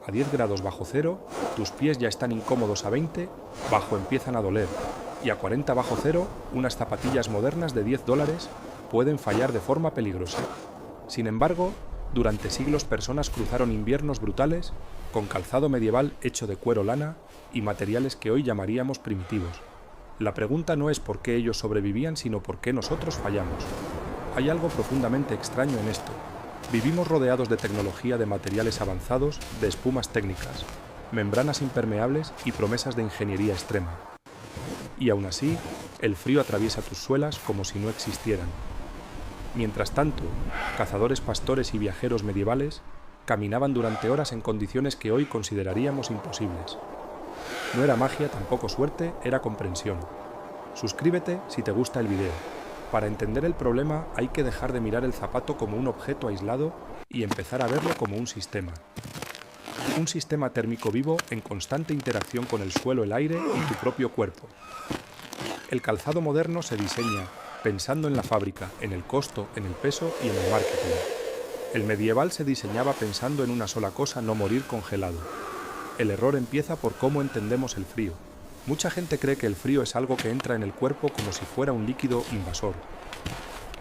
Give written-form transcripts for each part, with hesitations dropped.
a 10 grados bajo cero, tus pies ya están incómodos a 20, bajo empiezan a doler, y a 40 bajo cero, unas zapatillas modernas de $10 pueden fallar de forma peligrosa. Sin embargo, durante siglos personas cruzaron inviernos brutales con calzado medieval hecho de cuero lana y materiales que hoy llamaríamos primitivos. La pregunta no es por qué ellos sobrevivían, sino por qué nosotros fallamos. Hay algo profundamente extraño en esto. Vivimos rodeados de tecnología, de materiales avanzados, de espumas técnicas, membranas impermeables y promesas de ingeniería extrema. Y aún así, el frío atraviesa tus suelas como si no existieran. Mientras tanto, cazadores, pastores y viajeros medievales caminaban durante horas en condiciones que hoy consideraríamos imposibles. No era magia, tampoco suerte, era comprensión. Suscríbete si te gusta el video. Para entender el problema hay que dejar de mirar el zapato como un objeto aislado y empezar a verlo como un sistema. Un sistema térmico vivo en constante interacción con el suelo, el aire y tu propio cuerpo. El calzado moderno se diseña pensando en la fábrica, en el costo, en el peso y en el marketing. El medieval se diseñaba pensando en una sola cosa: no morir congelado. El error empieza por cómo entendemos el frío. Mucha gente cree que el frío es algo que entra en el cuerpo como si fuera un líquido invasor.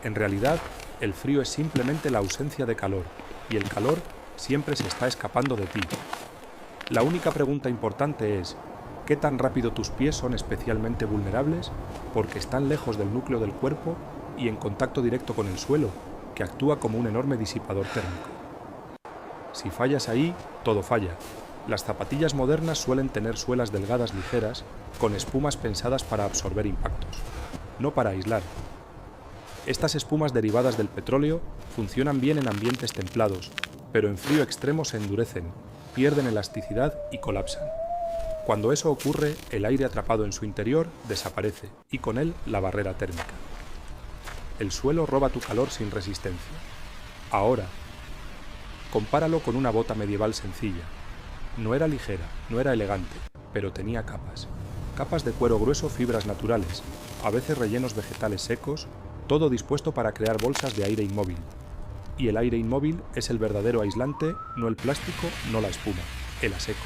En realidad, el frío es simplemente la ausencia de calor, y el calor siempre se está escapando de ti. La única pregunta importante es: ¿qué tan rápido tus pies son especialmente vulnerables? Porque están lejos del núcleo del cuerpo y en contacto directo con el suelo, que actúa como un enorme disipador térmico. Si fallas ahí, todo falla. Las zapatillas modernas suelen tener suelas delgadas ligeras, con espumas pensadas para absorber impactos, no para aislar. Estas espumas derivadas del petróleo funcionan bien en ambientes templados, pero en frío extremo se endurecen, pierden elasticidad y colapsan. Cuando eso ocurre, el aire atrapado en su interior desaparece, y con él la barrera térmica. El suelo roba tu calor sin resistencia. Ahora, compáralo con una bota medieval sencilla. No era ligera, no era elegante, pero tenía capas. Capas de cuero grueso, fibras naturales, a veces rellenos vegetales secos, todo dispuesto para crear bolsas de aire inmóvil. Y el aire inmóvil es el verdadero aislante, no el plástico, no la espuma, el a seco.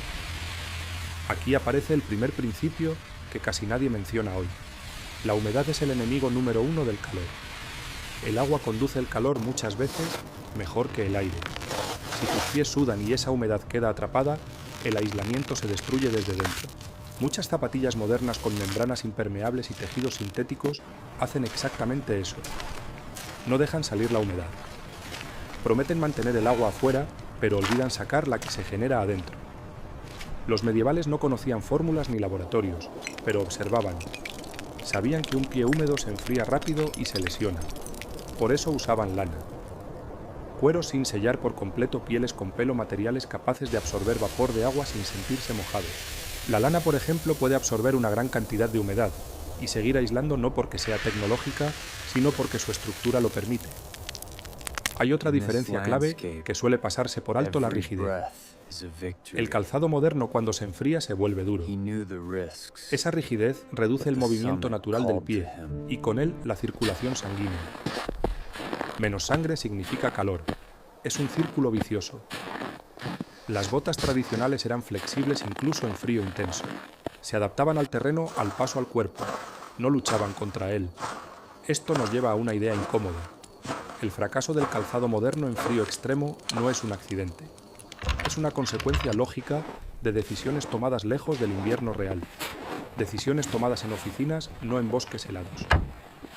Aquí aparece el primer principio que casi nadie menciona hoy. La humedad es el enemigo número 1 del calor. El agua conduce el calor muchas veces mejor que el aire. Si tus pies sudan y esa humedad queda atrapada, el aislamiento se destruye desde dentro. Muchas zapatillas modernas con membranas impermeables y tejidos sintéticos hacen exactamente eso. No dejan salir la humedad. Prometen mantener el agua afuera, pero olvidan sacar la que se genera adentro. Los medievales no conocían fórmulas ni laboratorios, pero observaban. Sabían que un pie húmedo se enfría rápido y se lesiona. Por eso usaban lana. Cueros sin sellar por completo, pieles con pelo, materiales capaces de absorber vapor de agua sin sentirse mojados. La lana, por ejemplo, puede absorber una gran cantidad de humedad y seguir aislando no porque sea tecnológica, sino porque su estructura lo permite. Hay otra diferencia clave que suele pasarse por alto: la rigidez. El calzado moderno, cuando se enfría, se vuelve duro. Esa rigidez reduce el movimiento natural del pie y con él la circulación sanguínea. Menos sangre significa calor. Es un círculo vicioso. Las botas tradicionales eran flexibles incluso en frío intenso. Se adaptaban al terreno, al paso al cuerpo. No luchaban contra él. Esto nos lleva a una idea incómoda. El fracaso del calzado moderno en frío extremo no es un accidente. Es una consecuencia lógica de decisiones tomadas lejos del invierno real. Decisiones tomadas en oficinas, no en bosques helados.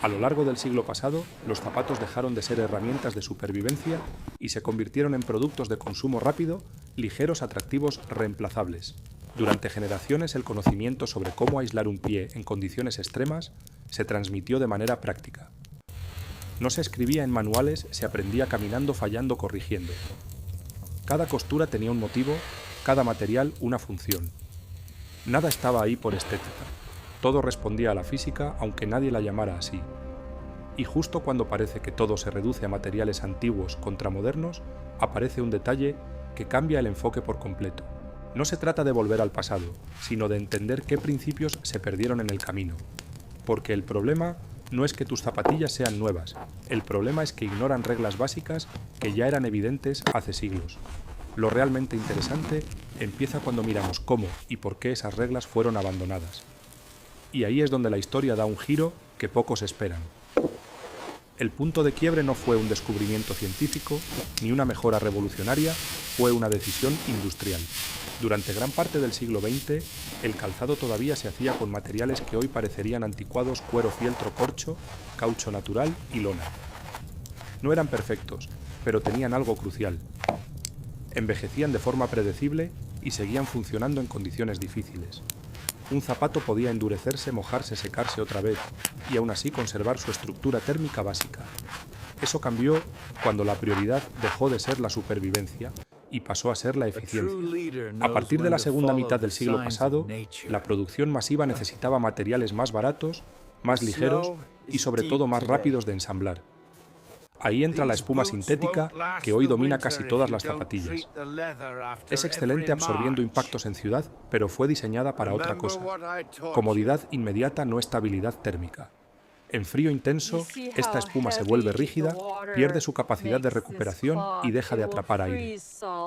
A lo largo del siglo pasado, los zapatos dejaron de ser herramientas de supervivencia y se convirtieron en productos de consumo rápido, ligeros, atractivos, reemplazables. Durante generaciones, el conocimiento sobre cómo aislar un pie en condiciones extremas se transmitió de manera práctica. No se escribía en manuales, se aprendía caminando, fallando, corrigiendo. Cada costura tenía un motivo, cada material una función. Nada estaba ahí por estética. Todo respondía a la física, aunque nadie la llamara así. Y justo cuando parece que todo se reduce a materiales antiguos contra modernos, aparece un detalle que cambia el enfoque por completo. No se trata de volver al pasado, sino de entender qué principios se perdieron en el camino. Porque el problema no es que tus zapatillas sean nuevas, el problema es que ignoran reglas básicas que ya eran evidentes hace siglos. Lo realmente interesante empieza cuando miramos cómo y por qué esas reglas fueron abandonadas. Y ahí es donde la historia da un giro que pocos esperan. El punto de quiebre no fue un descubrimiento científico ni una mejora revolucionaria, fue una decisión industrial. Durante gran parte del siglo XX, el calzado todavía se hacía con materiales que hoy parecerían anticuados: cuero fieltro corcho, caucho natural y lona. No eran perfectos, pero tenían algo crucial. Envejecían de forma predecible y seguían funcionando en condiciones difíciles. Un zapato podía endurecerse, mojarse, secarse otra vez y aún así conservar su estructura térmica básica. Eso cambió cuando la prioridad dejó de ser la supervivencia y pasó a ser la eficiencia. A partir de la segunda mitad del siglo pasado, la producción masiva necesitaba materiales más baratos, más ligeros y sobre todo más rápidos de ensamblar. Ahí entra la espuma sintética que hoy domina casi todas las zapatillas. Es excelente absorbiendo impactos en ciudad, pero fue diseñada para otra cosa: comodidad inmediata, no estabilidad térmica. En frío intenso, esta espuma se vuelve rígida, pierde su capacidad de recuperación y deja de atrapar aire.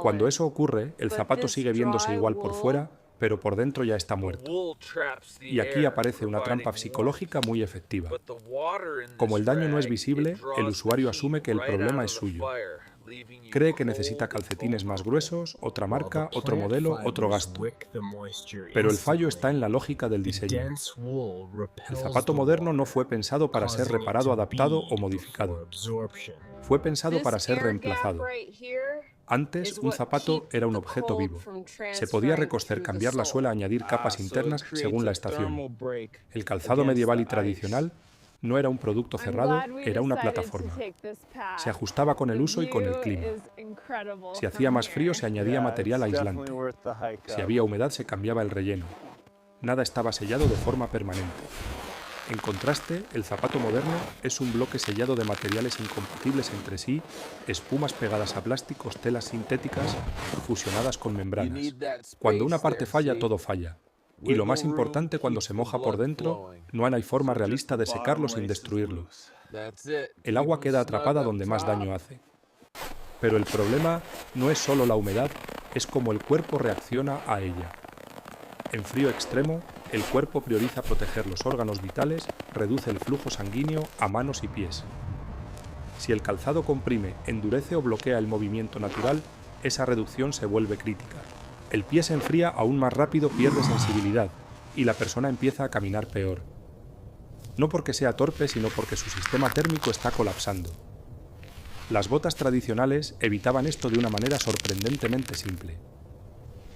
Cuando eso ocurre, el zapato sigue viéndose igual por fuera, pero por dentro ya está muerto. Y aquí aparece una trampa psicológica muy efectiva. Como el daño no es visible, el usuario asume que el problema es suyo. Cree que necesita calcetines más gruesos, otra marca, otro modelo, otro gasto. Pero el fallo está en la lógica del diseño. El zapato moderno no fue pensado para ser reparado, adaptado o modificado. Fue pensado para ser reemplazado. Antes, un zapato era un objeto vivo. Se podía recoser, cambiar la suela, añadir capas internas según la estación. El calzado medieval y tradicional no era un producto cerrado, era una plataforma. Se ajustaba con el uso y con el clima. Si hacía más frío, se añadía material aislante. Si había humedad, se cambiaba el relleno. Nada estaba sellado de forma permanente. En contraste, el zapato moderno es un bloque sellado de materiales incompatibles entre sí, espumas pegadas a plásticos, telas sintéticas fusionadas con membranas. Cuando una parte falla, todo falla. Y lo más importante, cuando se moja por dentro, no hay forma realista de secarlo sin destruirlo. El agua queda atrapada donde más daño hace. Pero el problema no es solo la humedad, es cómo el cuerpo reacciona a ella. En frío extremo, el cuerpo prioriza proteger los órganos vitales, reduce el flujo sanguíneo a manos y pies. Si el calzado comprime, endurece o bloquea el movimiento natural, esa reducción se vuelve crítica. El pie se enfría aún más rápido, pierde sensibilidad y la persona empieza a caminar peor. No porque sea torpe, sino porque su sistema térmico está colapsando. Las botas tradicionales evitaban esto de una manera sorprendentemente simple.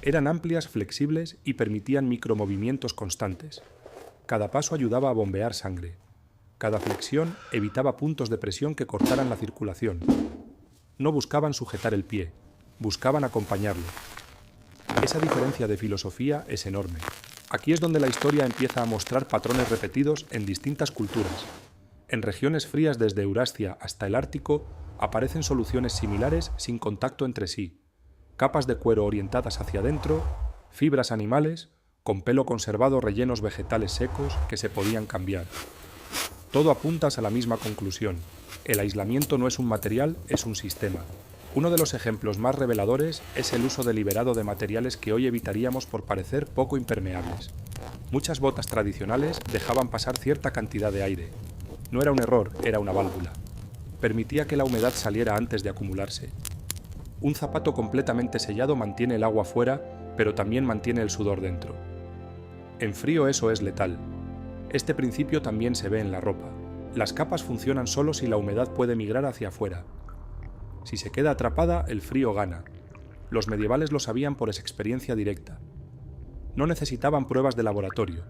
Eran amplias, flexibles y permitían micromovimientos constantes. Cada paso ayudaba a bombear sangre. Cada flexión evitaba puntos de presión que cortaran la circulación. No buscaban sujetar el pie, buscaban acompañarlo. Esa diferencia de filosofía es enorme. Aquí es donde la historia empieza a mostrar patrones repetidos en distintas culturas. En regiones frías desde Eurasia hasta el Ártico aparecen soluciones similares sin contacto entre sí. Capas de cuero orientadas hacia adentro, fibras animales, con pelo conservado, rellenos vegetales secos que se podían cambiar. Todo apunta a la misma conclusión: el aislamiento no es un material, es un sistema. Uno de los ejemplos más reveladores es el uso deliberado de materiales que hoy evitaríamos por parecer poco impermeables. Muchas botas tradicionales dejaban pasar cierta cantidad de aire. No era un error, era una válvula. Permitía que la humedad saliera antes de acumularse. Un zapato completamente sellado mantiene el agua fuera, pero también mantiene el sudor dentro. En frío eso es letal. Este principio también se ve en la ropa. Las capas funcionan solo si la humedad puede migrar hacia afuera. Si se queda atrapada, el frío gana. Los medievales lo sabían por experiencia directa. No necesitaban pruebas de laboratorio.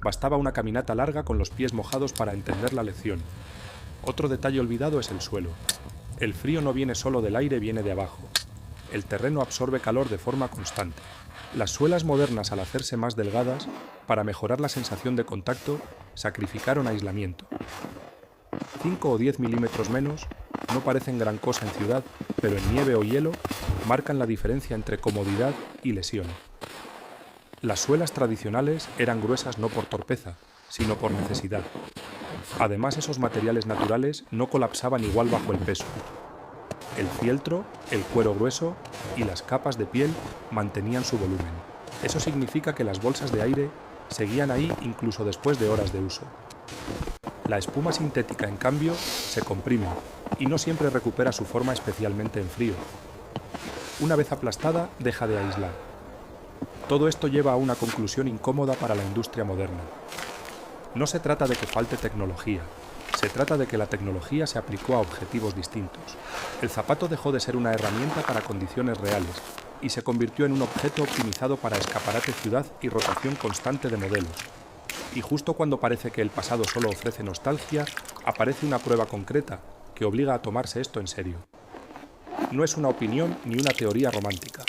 Bastaba una caminata larga con los pies mojados para entender la lección. Otro detalle olvidado es el suelo. El frío no viene solo del aire, viene de abajo. El terreno absorbe calor de forma constante. Las suelas modernas, al hacerse más delgadas, para mejorar la sensación de contacto, sacrificaron aislamiento. 5 o 10 milímetros menos no parecen gran cosa en ciudad, pero en nieve o hielo marcan la diferencia entre comodidad y lesión. Las suelas tradicionales eran gruesas no por torpeza, sino por necesidad. Además, esos materiales naturales no colapsaban igual bajo el peso. El fieltro, el cuero grueso y las capas de piel mantenían su volumen. Eso significa que las bolsas de aire seguían ahí incluso después de horas de uso. La espuma sintética, en cambio, se comprime y no siempre recupera su forma, especialmente en frío. Una vez aplastada, deja de aislar. Todo esto lleva a una conclusión incómoda para la industria moderna. No se trata de que falte tecnología, se trata de que la tecnología se aplicó a objetivos distintos. El zapato dejó de ser una herramienta para condiciones reales y se convirtió en un objeto optimizado para escaparate ciudad y rotación constante de modelos. Y justo cuando parece que el pasado solo ofrece nostalgia, aparece una prueba concreta que obliga a tomarse esto en serio. No es una opinión ni una teoría romántica.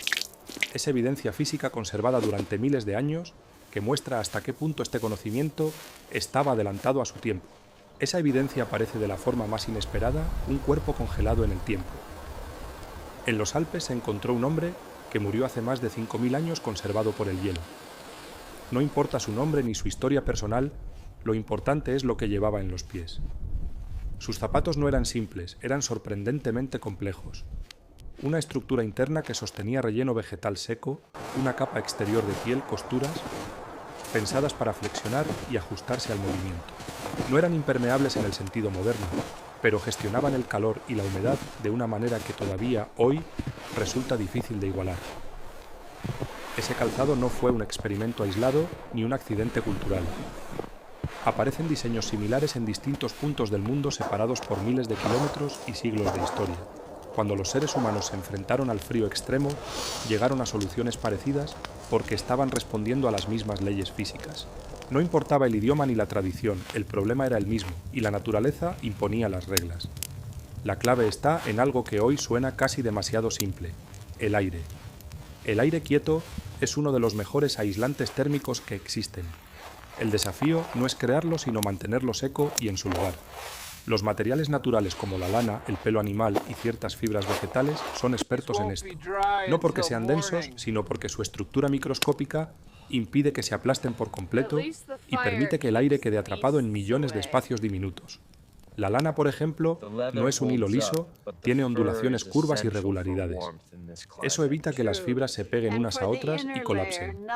Es evidencia física conservada durante miles de años que muestra hasta qué punto este conocimiento estaba adelantado a su tiempo. Esa evidencia aparece de la forma más inesperada, un cuerpo congelado en el tiempo. En los Alpes se encontró un hombre que murió hace más de 5.000 años conservado por el hielo. No importa su nombre ni su historia personal, lo importante es lo que llevaba en los pies. Sus zapatos no eran simples, eran sorprendentemente complejos. Una estructura interna que sostenía relleno vegetal seco, una capa exterior de piel, costuras, pensadas para flexionar y ajustarse al movimiento. No eran impermeables en el sentido moderno, pero gestionaban el calor y la humedad de una manera que todavía, hoy, resulta difícil de igualar. Ese calzado no fue un experimento aislado ni un accidente cultural. Aparecen diseños similares en distintos puntos del mundo separados por miles de kilómetros y siglos de historia. Cuando los seres humanos se enfrentaron al frío extremo, llegaron a soluciones parecidas porque estaban respondiendo a las mismas leyes físicas. No importaba el idioma ni la tradición, el problema era el mismo, y la naturaleza imponía las reglas. La clave está en algo que hoy suena casi demasiado simple: el aire. El aire quieto es uno de los mejores aislantes térmicos que existen. El desafío no es crearlo, sino mantenerlo seco y en su lugar. Los materiales naturales como la lana, el pelo animal y ciertas fibras vegetales son expertos en esto. No porque sean densos, sino porque su estructura microscópica impide que se aplasten por completo y permite que el aire quede atrapado en millones de espacios diminutos. La lana, por ejemplo, no es un hilo liso, tiene ondulaciones, curvas y irregularidades. Eso evita que las fibras se peguen unas a otras y colapsen.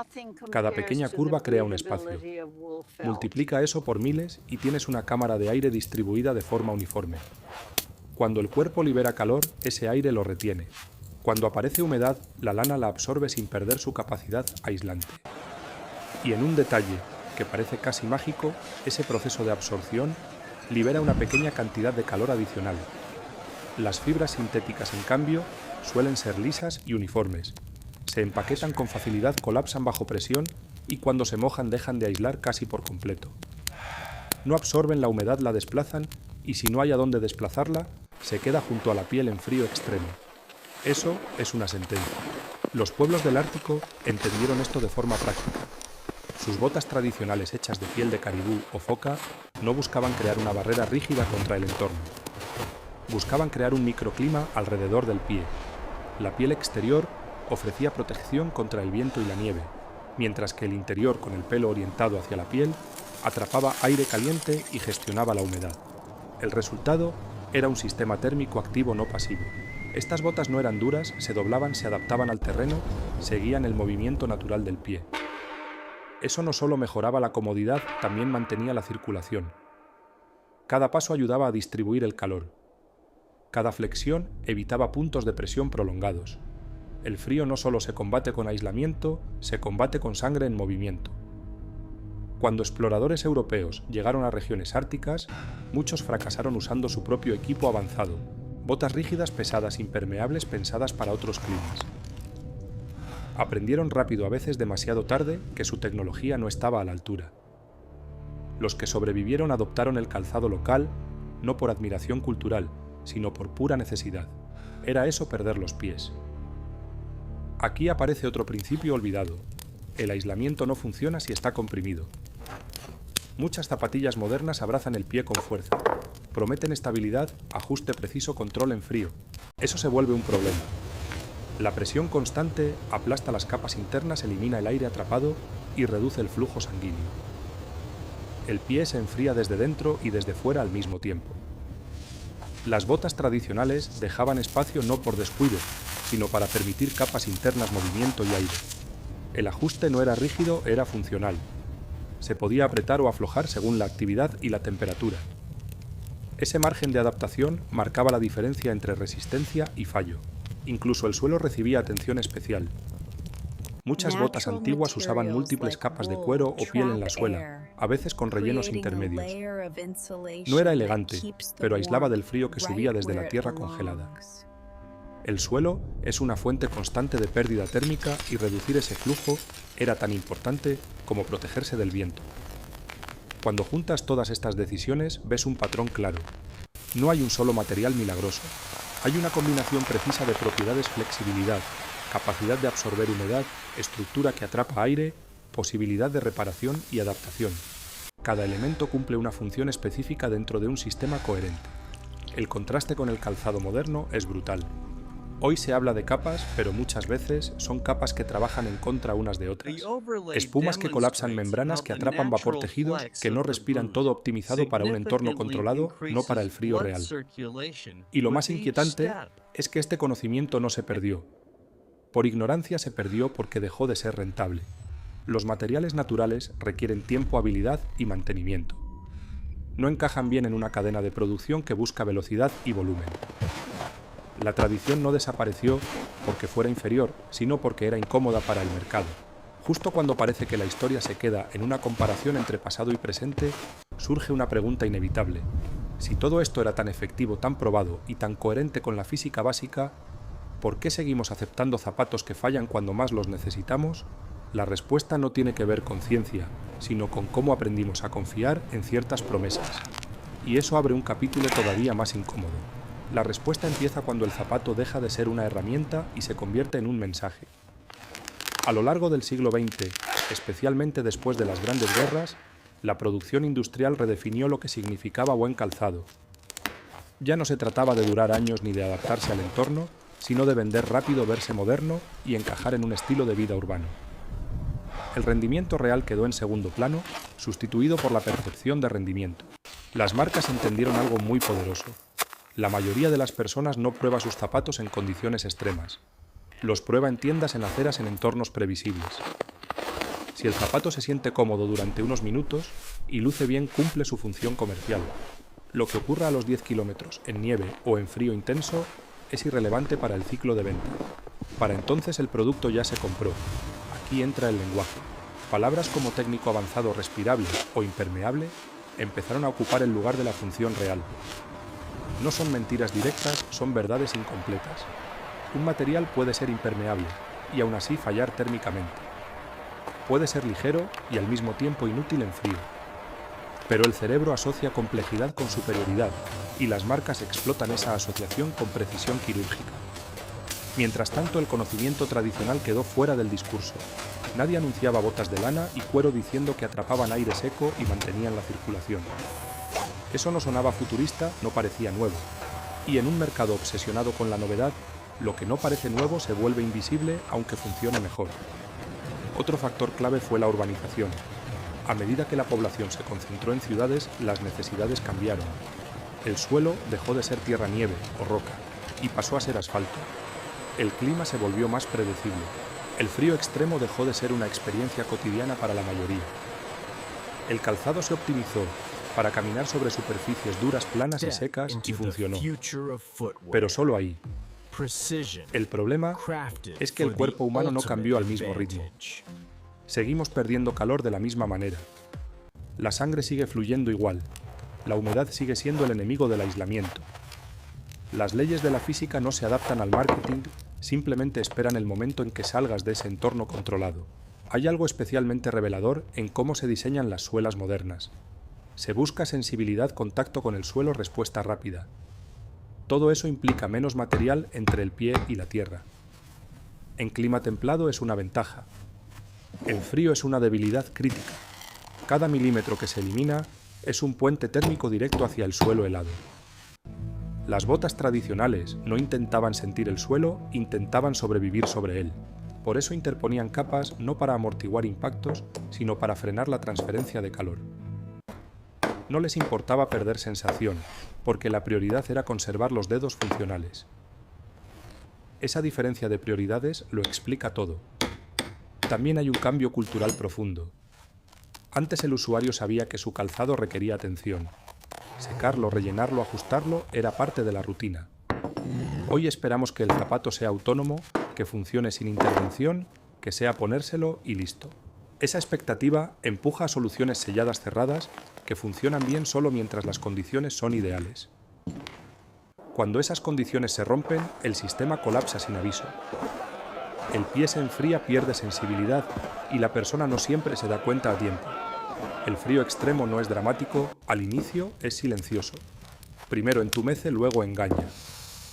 Cada pequeña curva crea un espacio. Multiplica eso por miles y tienes una cámara de aire distribuida de forma uniforme. Cuando el cuerpo libera calor, ese aire lo retiene. Cuando aparece humedad, la lana la absorbe sin perder su capacidad aislante. Y en un detalle que parece casi mágico, ese proceso de absorción libera una pequeña cantidad de calor adicional. Las fibras sintéticas, en cambio, suelen ser lisas y uniformes. Se empaquetan con facilidad, colapsan bajo presión y cuando se mojan dejan de aislar casi por completo. No absorben la humedad, la desplazan y si no hay a dónde desplazarla, se queda junto a la piel en frío extremo. Eso es una sentencia. Los pueblos del Ártico entendieron esto de forma práctica. Sus botas tradicionales hechas de piel de caribú o foca no buscaban crear una barrera rígida contra el entorno. Buscaban crear un microclima alrededor del pie. La piel exterior ofrecía protección contra el viento y la nieve, mientras que el interior, con el pelo orientado hacia la piel, atrapaba aire caliente y gestionaba la humedad. El resultado era un sistema térmico activo no pasivo. Estas botas no eran duras, se doblaban, se adaptaban al terreno, seguían el movimiento natural del pie. Eso no solo mejoraba la comodidad, también mantenía la circulación. Cada paso ayudaba a distribuir el calor. Cada flexión evitaba puntos de presión prolongados. El frío no solo se combate con aislamiento, se combate con sangre en movimiento. Cuando exploradores europeos llegaron a regiones árticas, muchos fracasaron usando su propio equipo avanzado, botas rígidas, pesadas, impermeables, pensadas para otros climas. Aprendieron rápido, a veces demasiado tarde, que su tecnología no estaba a la altura. Los que sobrevivieron adoptaron el calzado local, no por admiración cultural, sino por pura necesidad. Era eso perder los pies. Aquí aparece otro principio olvidado. El aislamiento no funciona si está comprimido. Muchas zapatillas modernas abrazan el pie con fuerza. Prometen estabilidad, ajuste preciso, control en frío. Eso se vuelve un problema. La presión constante aplasta las capas internas, elimina el aire atrapado y reduce el flujo sanguíneo. El pie se enfría desde dentro y desde fuera al mismo tiempo. Las botas tradicionales dejaban espacio no por descuido, sino para permitir capas internas, movimiento y aire. El ajuste no era rígido, era funcional. Se podía apretar o aflojar según la actividad y la temperatura. Ese margen de adaptación marcaba la diferencia entre resistencia y fallo. Incluso el suelo recibía atención especial. Muchas botas antiguas usaban múltiples capas de cuero o piel en la suela, a veces con rellenos intermedios. No era elegante, pero aislaba del frío que subía desde la tierra congelada. El suelo es una fuente constante de pérdida térmica y reducir ese flujo era tan importante como protegerse del viento. Cuando juntas todas estas decisiones, ves un patrón claro. No hay un solo material milagroso. Hay una combinación precisa de propiedades: flexibilidad, capacidad de absorber humedad, estructura que atrapa aire, posibilidad de reparación y adaptación. Cada elemento cumple una función específica dentro de un sistema coherente. El contraste con el calzado moderno es brutal. Hoy se habla de capas, pero muchas veces son capas que trabajan en contra unas de otras. Espumas que colapsan membranas que atrapan vapor, tejidos que no respiran, todo optimizado para un entorno controlado, no para el frío real. Y lo más inquietante es que este conocimiento no se perdió. Por ignorancia se perdió porque dejó de ser rentable. Los materiales naturales requieren tiempo, habilidad y mantenimiento. No encajan bien en una cadena de producción que busca velocidad y volumen. La tradición no desapareció porque fuera inferior, sino porque era incómoda para el mercado. Justo cuando parece que la historia se queda en una comparación entre pasado y presente, surge una pregunta inevitable. Si todo esto era tan efectivo, tan probado y tan coherente con la física básica, ¿por qué seguimos aceptando zapatos que fallan cuando más los necesitamos? La respuesta no tiene que ver con ciencia, sino con cómo aprendimos a confiar en ciertas promesas. Y eso abre un capítulo todavía más incómodo. La respuesta empieza cuando el zapato deja de ser una herramienta y se convierte en un mensaje. A lo largo del siglo XX, especialmente después de las grandes guerras, la producción industrial redefinió lo que significaba buen calzado. Ya no se trataba de durar años ni de adaptarse al entorno, sino de vender rápido, verse moderno y encajar en un estilo de vida urbano. El rendimiento real quedó en segundo plano, sustituido por la percepción de rendimiento. Las marcas entendieron algo muy poderoso. La mayoría de las personas no prueba sus zapatos en condiciones extremas. Los prueba en tiendas, en aceras, en entornos previsibles. Si el zapato se siente cómodo durante unos minutos y luce bien, cumple su función comercial. Lo que ocurra a los 10 kilómetros, en nieve o en frío intenso, es irrelevante para el ciclo de venta. Para entonces el producto ya se compró. Aquí entra el lenguaje. Palabras como técnico avanzado, respirable o impermeable empezaron a ocupar el lugar de la función real. No son mentiras directas, son verdades incompletas. Un material puede ser impermeable y aún así fallar térmicamente. Puede ser ligero y al mismo tiempo inútil en frío. Pero el cerebro asocia complejidad con superioridad y las marcas explotan esa asociación con precisión quirúrgica. Mientras tanto, el conocimiento tradicional quedó fuera del discurso. Nadie anunciaba botas de lana y cuero diciendo que atrapaban aire seco y mantenían la circulación. Eso no sonaba futurista, no parecía nuevo. Y en un mercado obsesionado con la novedad, lo que no parece nuevo se vuelve invisible aunque funcione mejor. Otro factor clave fue la urbanización. A medida que la población se concentró en ciudades, las necesidades cambiaron. El suelo dejó de ser tierra-nieve o roca y pasó a ser asfalto. El clima se volvió más predecible. El frío extremo dejó de ser una experiencia cotidiana para la mayoría. El calzado se optimizó para caminar sobre superficies duras, planas y secas y funcionó. Pero solo ahí. El problema es que el cuerpo humano no cambió al mismo ritmo. Seguimos perdiendo calor de la misma manera. La sangre sigue fluyendo igual. La humedad sigue siendo el enemigo del aislamiento. Las leyes de la física no se adaptan al marketing, simplemente esperan el momento en que salgas de ese entorno controlado. Hay algo especialmente revelador en cómo se diseñan las suelas modernas. Se busca sensibilidad, contacto con el suelo, respuesta rápida. Todo eso implica menos material entre el pie y la tierra. En clima templado es una ventaja. En frío es una debilidad crítica. Cada milímetro que se elimina es un puente térmico directo hacia el suelo helado. Las botas tradicionales no intentaban sentir el suelo, intentaban sobrevivir sobre él. Por eso interponían capas no para amortiguar impactos, sino para frenar la transferencia de calor. No les importaba perder sensación, porque la prioridad era conservar los dedos funcionales. Esa diferencia de prioridades lo explica todo. También hay un cambio cultural profundo. Antes el usuario sabía que su calzado requería atención. Secarlo, rellenarlo, ajustarlo era parte de la rutina. Hoy esperamos que el zapato sea autónomo, que funcione sin intervención, que sea ponérselo y listo. Esa expectativa empuja a soluciones selladas cerradas que funcionan bien solo mientras las condiciones son ideales. Cuando esas condiciones se rompen, el sistema colapsa sin aviso. El pie se enfría, pierde sensibilidad y la persona no siempre se da cuenta a tiempo. El frío extremo no es dramático, al inicio es silencioso. Primero entumece, luego engaña.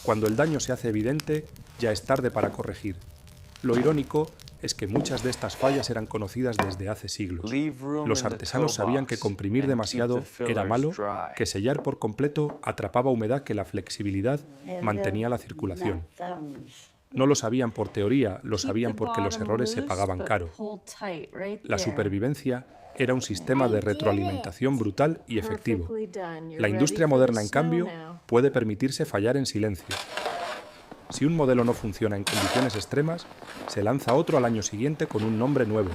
Cuando el daño se hace evidente, ya es tarde para corregir. Lo irónico es que muchas de estas fallas eran conocidas desde hace siglos. Los artesanos sabían que comprimir demasiado era malo, que sellar por completo atrapaba humedad, que la flexibilidad mantenía la circulación. No lo sabían por teoría, lo sabían porque los errores se pagaban caro. La supervivencia era un sistema de retroalimentación brutal y efectivo. La industria moderna, en cambio, puede permitirse fallar en silencio. Si un modelo no funciona en condiciones extremas, se lanza otro al año siguiente con un nombre nuevo.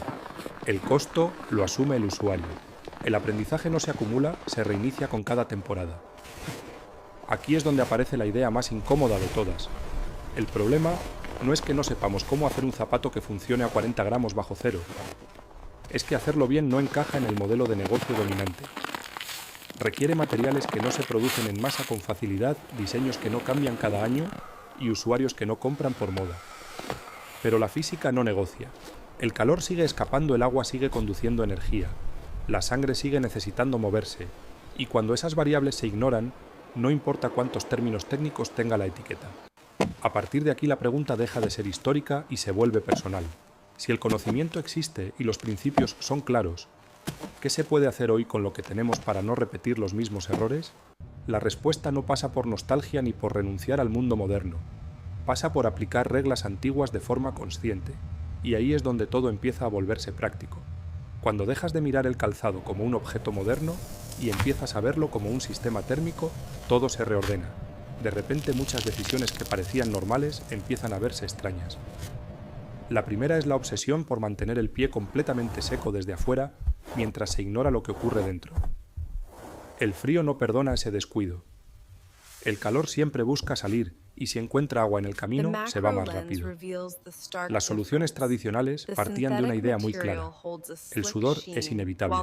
El costo lo asume el usuario. El aprendizaje no se acumula, se reinicia con cada temporada. Aquí es donde aparece la idea más incómoda de todas. El problema no es que no sepamos cómo hacer un zapato que funcione a 40 gramos bajo cero. Es que hacerlo bien no encaja en el modelo de negocio dominante. Requiere materiales que no se producen en masa con facilidad, diseños que no cambian cada año y usuarios que no compran por moda. Pero la física no negocia. El calor sigue escapando, el agua sigue conduciendo energía, la sangre sigue necesitando moverse, y cuando esas variables se ignoran, no importa cuántos términos técnicos tenga la etiqueta. A partir de aquí la pregunta deja de ser histórica y se vuelve personal. Si el conocimiento existe y los principios son claros, ¿qué se puede hacer hoy con lo que tenemos para no repetir los mismos errores? La respuesta no pasa por nostalgia ni por renunciar al mundo moderno. Pasa por aplicar reglas antiguas de forma consciente. Y ahí es donde todo empieza a volverse práctico. Cuando dejas de mirar el calzado como un objeto moderno y empiezas a verlo como un sistema térmico, todo se reordena. De repente muchas decisiones que parecían normales empiezan a verse extrañas. La primera es la obsesión por mantener el pie completamente seco desde afuera mientras se ignora lo que ocurre dentro. El frío no perdona ese descuido. El calor siempre busca salir y si encuentra agua en el camino se va más rápido. Las soluciones tradicionales partían de una idea muy clara. El sudor es inevitable.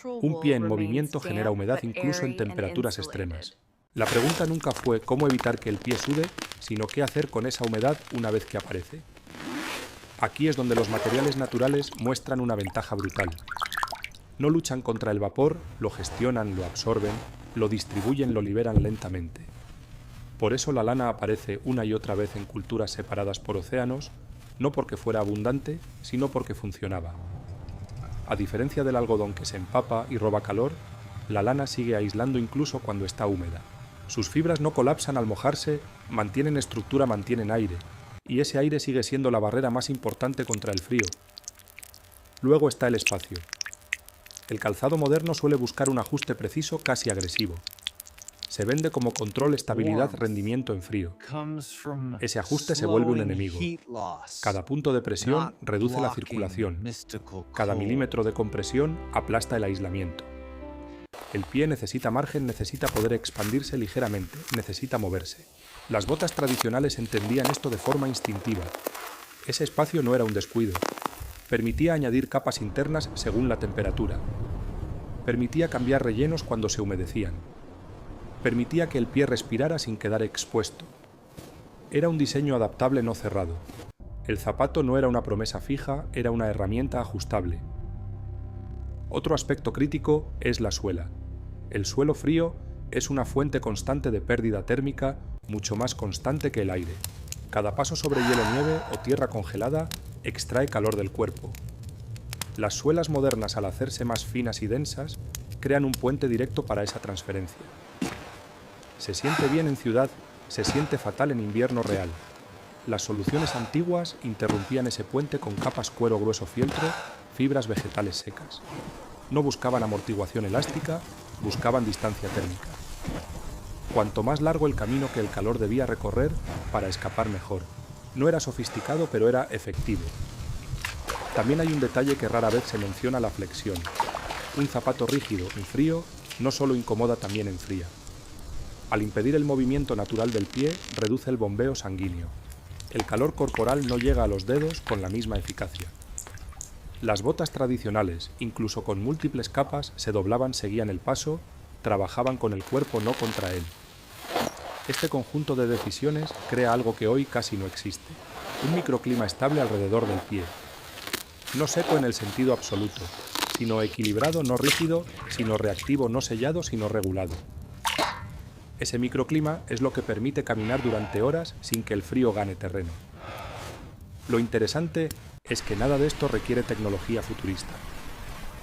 Un pie en movimiento genera humedad incluso en temperaturas extremas. La pregunta nunca fue cómo evitar que el pie sude, sino qué hacer con esa humedad una vez que aparece. Aquí es donde los materiales naturales muestran una ventaja brutal. No luchan contra el vapor, lo gestionan, lo absorben, lo distribuyen, lo liberan lentamente. Por eso la lana aparece una y otra vez en culturas separadas por océanos, no porque fuera abundante, sino porque funcionaba. A diferencia del algodón que se empapa y roba calor, la lana sigue aislando incluso cuando está húmeda. Sus fibras no colapsan al mojarse, mantienen estructura, mantienen aire, y ese aire sigue siendo la barrera más importante contra el frío. Luego está el espacio. El calzado moderno suele buscar un ajuste preciso, casi agresivo. Se vende como control, estabilidad, rendimiento en frío. Ese ajuste se vuelve un enemigo. Cada punto de presión reduce la circulación. Cada milímetro de compresión aplasta el aislamiento. El pie necesita margen, necesita poder expandirse ligeramente, necesita moverse. Las botas tradicionales entendían esto de forma instintiva. Ese espacio no era un descuido. Permitía añadir capas internas según la temperatura. Permitía cambiar rellenos cuando se humedecían. Permitía que el pie respirara sin quedar expuesto. Era un diseño adaptable, no cerrado. El zapato no era una promesa fija, era una herramienta ajustable. Otro aspecto crítico es la suela. El suelo frío es una fuente constante de pérdida térmica, mucho más constante que el aire. Cada paso sobre hielo, nieve o tierra congelada extrae calor del cuerpo. Las suelas modernas, al hacerse más finas y densas, crean un puente directo para esa transferencia. Se siente bien en ciudad, se siente fatal en invierno real. Las soluciones antiguas interrumpían ese puente con capas cuero grueso fieltro, fibras vegetales secas. No buscaban amortiguación elástica, buscaban distancia térmica. Cuanto más largo el camino que el calor debía recorrer para escapar mejor. No era sofisticado, pero era efectivo. También hay un detalle que rara vez se menciona: la flexión. Un zapato rígido en frío no solo incomoda, también enfría. Al impedir el movimiento natural del pie, reduce el bombeo sanguíneo. El calor corporal no llega a los dedos con la misma eficacia. Las botas tradicionales, incluso con múltiples capas, se doblaban, seguían el paso, trabajaban con el cuerpo, no contra él. Este conjunto de decisiones crea algo que hoy casi no existe: un microclima estable alrededor del pie. No seco en el sentido absoluto, sino equilibrado, no rígido, sino reactivo, no sellado, sino regulado. Ese microclima es lo que permite caminar durante horas sin que el frío gane terreno. Lo interesante es que nada de esto requiere tecnología futurista.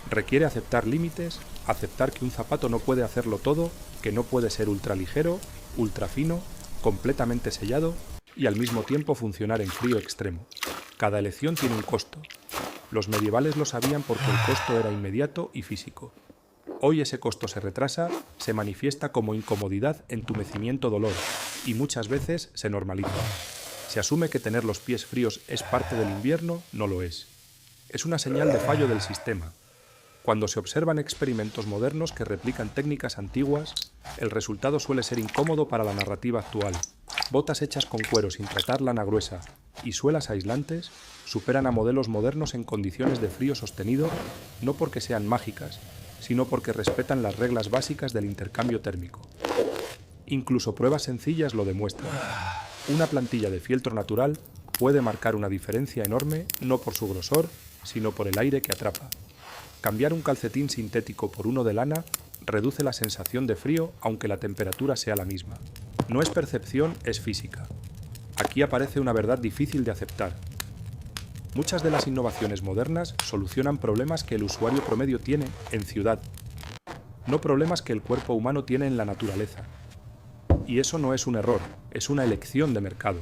Requiere aceptar límites, aceptar que un zapato no puede hacerlo todo, que no puede ser ultraligero, ultrafino, completamente sellado y al mismo tiempo funcionar en frío extremo. Cada elección tiene un costo. Los medievales lo sabían porque el costo era inmediato y físico. Hoy ese costo se retrasa, se manifiesta como incomodidad, entumecimiento, dolor, y muchas veces se normaliza. Se asume que tener los pies fríos es parte del invierno, no lo es. Es una señal de fallo del sistema. Cuando se observan experimentos modernos que replican técnicas antiguas, el resultado suele ser incómodo para la narrativa actual. Botas hechas con cuero sin tratar lana gruesa y suelas aislantes superan a modelos modernos en condiciones de frío sostenido, no porque sean mágicas, sino porque respetan las reglas básicas del intercambio térmico. Incluso pruebas sencillas lo demuestran. Una plantilla de fieltro natural puede marcar una diferencia enorme, no por su grosor, sino por el aire que atrapa. Cambiar un calcetín sintético por uno de lana reduce la sensación de frío, aunque la temperatura sea la misma. No es percepción, es física. Aquí aparece una verdad difícil de aceptar. Muchas de las innovaciones modernas solucionan problemas que el usuario promedio tiene en ciudad, no problemas que el cuerpo humano tiene en la naturaleza. Y eso no es un error, es una elección de mercado.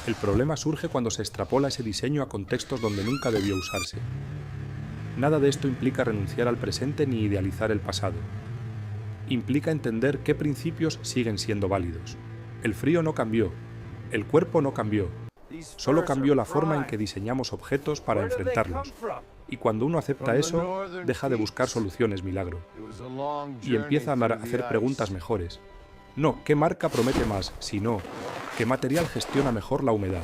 El problema surge cuando se extrapola ese diseño a contextos donde nunca debió usarse. Nada de esto implica renunciar al presente ni idealizar el pasado. Implica entender qué principios siguen siendo válidos. El frío no cambió, el cuerpo no cambió, solo cambió la forma en que diseñamos objetos para enfrentarlos. Y cuando uno acepta eso, deja de buscar soluciones milagro. Y empieza a hacer preguntas mejores. No, ¿qué marca promete más? Sino, ¿qué material gestiona mejor la humedad?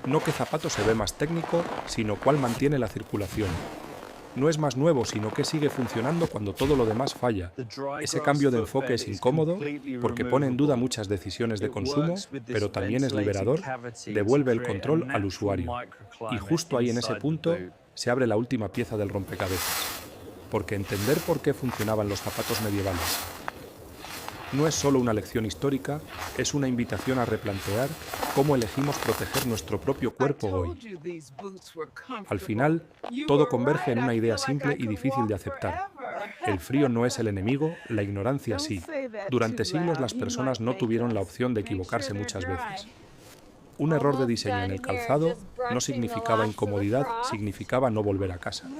No qué zapato se ve más técnico, sino cuál mantiene la circulación. No es más nuevo, sino que sigue funcionando cuando todo lo demás falla. Ese cambio de enfoque es incómodo porque pone en duda muchas decisiones de consumo, pero también es liberador, devuelve el control al usuario. Y justo ahí en ese punto se abre la última pieza del rompecabezas. Porque entender por qué funcionaban los zapatos medievales no es solo una lección histórica, es una invitación a replantear cómo elegimos proteger nuestro propio cuerpo hoy. Al final, todo converge en una idea simple y difícil de aceptar. El frío no es el enemigo, la ignorancia sí. Durante siglos las personas no tuvieron la opción de equivocarse muchas veces. Un error de diseño en el calzado no significaba incomodidad, significaba no volver a casa.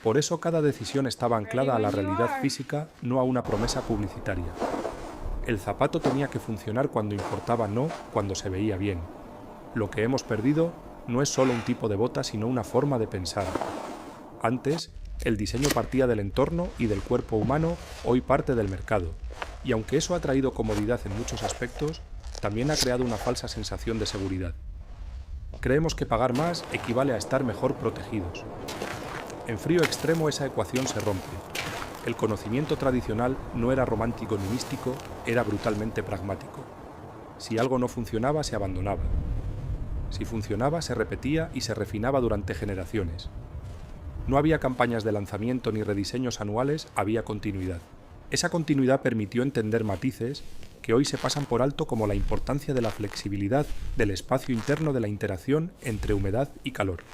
Por eso cada decisión estaba anclada a la realidad física, no a una promesa publicitaria. El zapato tenía que funcionar cuando importaba, no cuando se veía bien. Lo que hemos perdido no es solo un tipo de bota, sino una forma de pensar. Antes, el diseño partía del entorno y del cuerpo humano, hoy parte del mercado. Y aunque eso ha traído comodidad en muchos aspectos, también ha creado una falsa sensación de seguridad. Creemos que pagar más equivale a estar mejor protegidos. En frío extremo esa ecuación se rompe. El conocimiento tradicional no era romántico ni místico, era brutalmente pragmático. Si algo no funcionaba, se abandonaba. Si funcionaba, se repetía y se refinaba durante generaciones. No había campañas de lanzamiento ni rediseños anuales, había continuidad. Esa continuidad permitió entender matices que hoy se pasan por alto, como la importancia de la flexibilidad del espacio interno de la interacción entre humedad y calor.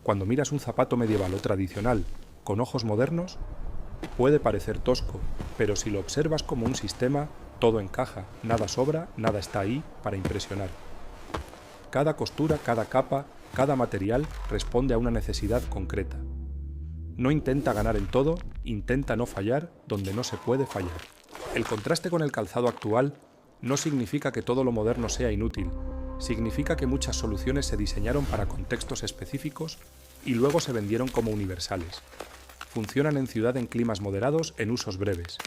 Cuando miras un zapato medieval o tradicional con ojos modernos, puede parecer tosco, pero si lo observas como un sistema, todo encaja, nada sobra, nada está ahí para impresionar. Cada costura, cada capa, cada material responde a una necesidad concreta. No intenta ganar en todo, intenta no fallar donde no se puede fallar. El contraste con el calzado actual no significa que todo lo moderno sea inútil, significa que muchas soluciones se diseñaron para contextos específicos y luego se vendieron como universales. Funcionan en ciudad en climas moderados en usos breves.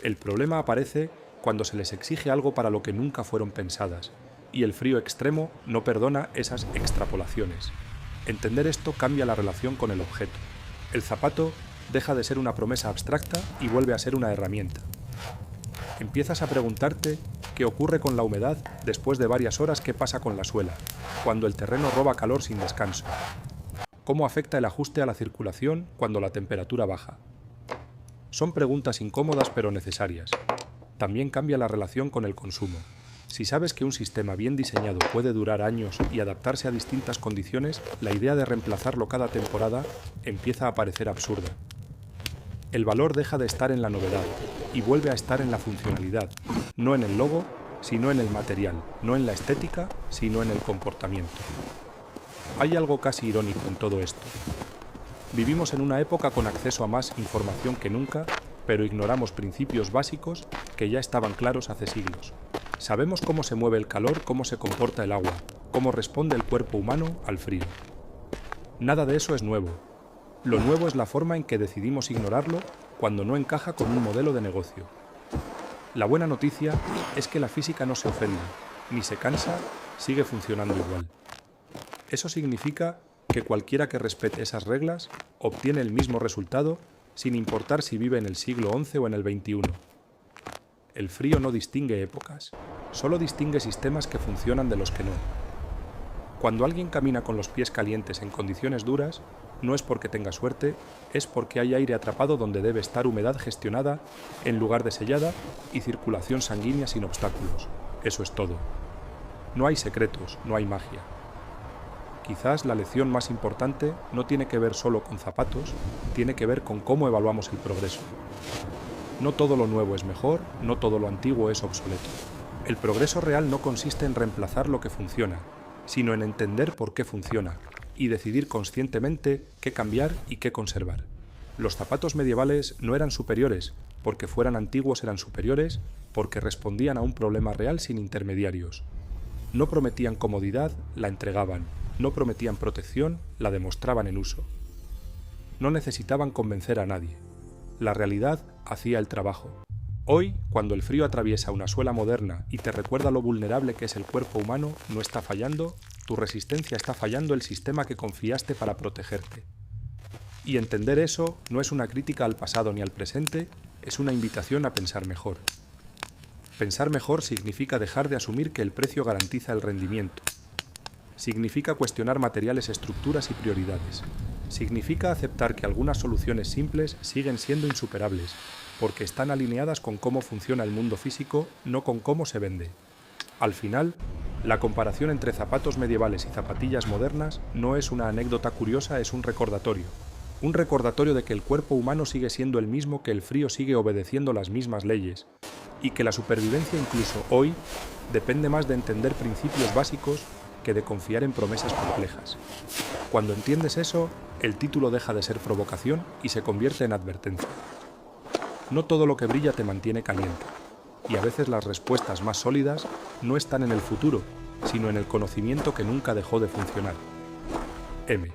El problema aparece cuando se les exige algo para lo que nunca fueron pensadas, y el frío extremo no perdona esas extrapolaciones. Entender esto cambia la relación con el objeto. El zapato deja de ser una promesa abstracta y vuelve a ser una herramienta. Empiezas a preguntarte qué ocurre con la humedad después de varias horas, qué pasa con la suela, cuando el terreno roba calor sin descanso. ¿Cómo afecta el ajuste a la circulación cuando la temperatura baja? Son preguntas incómodas pero necesarias. También cambia la relación con el consumo. Si sabes que un sistema bien diseñado puede durar años y adaptarse a distintas condiciones, la idea de reemplazarlo cada temporada empieza a parecer absurda. El valor deja de estar en la novedad y vuelve a estar en la funcionalidad, no en el logo, sino en el material, no en la estética, sino en el comportamiento. Hay algo casi irónico en todo esto. Vivimos en una época con acceso a más información que nunca, pero ignoramos principios básicos que ya estaban claros hace siglos. Sabemos cómo se mueve el calor, cómo se comporta el agua, cómo responde el cuerpo humano al frío. Nada de eso es nuevo. Lo nuevo es la forma en que decidimos ignorarlo cuando no encaja con un modelo de negocio. La buena noticia es que la física no se ofende, ni se cansa, sigue funcionando igual. Eso significa que cualquiera que respete esas reglas obtiene el mismo resultado sin importar si vive en el siglo XI o en el XXI. El frío no distingue épocas, solo distingue sistemas que funcionan de los que no. Cuando alguien camina con los pies calientes en condiciones duras, no es porque tenga suerte, es porque hay aire atrapado donde debe estar humedad gestionada en lugar de sellada y circulación sanguínea sin obstáculos. Eso es todo. No hay secretos, no hay magia. Quizás la lección más importante no tiene que ver solo con zapatos, tiene que ver con cómo evaluamos el progreso. No todo lo nuevo es mejor, no todo lo antiguo es obsoleto. El progreso real no consiste en reemplazar lo que funciona, sino en entender por qué funciona y decidir conscientemente qué cambiar y qué conservar. Los zapatos medievales no eran superiores, porque fueran antiguos eran superiores, porque respondían a un problema real sin intermediarios. No prometían comodidad, la entregaban. No prometían protección, la demostraban en uso. No necesitaban convencer a nadie. La realidad hacía el trabajo. Hoy, cuando el frío atraviesa una suela moderna y te recuerda lo vulnerable que es el cuerpo humano, no está fallando, tu resistencia está fallando el sistema que confiaste para protegerte. Y entender eso no es una crítica al pasado ni al presente, es una invitación a pensar mejor. Pensar mejor significa dejar de asumir que el precio garantiza el rendimiento. Significa cuestionar materiales, estructuras y prioridades. Significa aceptar que algunas soluciones simples siguen siendo insuperables, porque están alineadas con cómo funciona el mundo físico, no con cómo se vende. Al final, la comparación entre zapatos medievales y zapatillas modernas no es una anécdota curiosa, es un recordatorio. Un recordatorio de que el cuerpo humano sigue siendo el mismo, que el frío sigue obedeciendo las mismas leyes, y que la supervivencia incluso hoy depende más de entender principios básicos que de confiar en promesas complejas. Cuando entiendes eso, el título deja de ser provocación y se convierte en advertencia. No todo lo que brilla te mantiene caliente, y a veces las respuestas más sólidas no están en el futuro, sino en el conocimiento que nunca dejó de funcionar. M.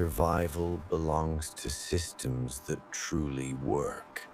survival belongs to systems that truly work.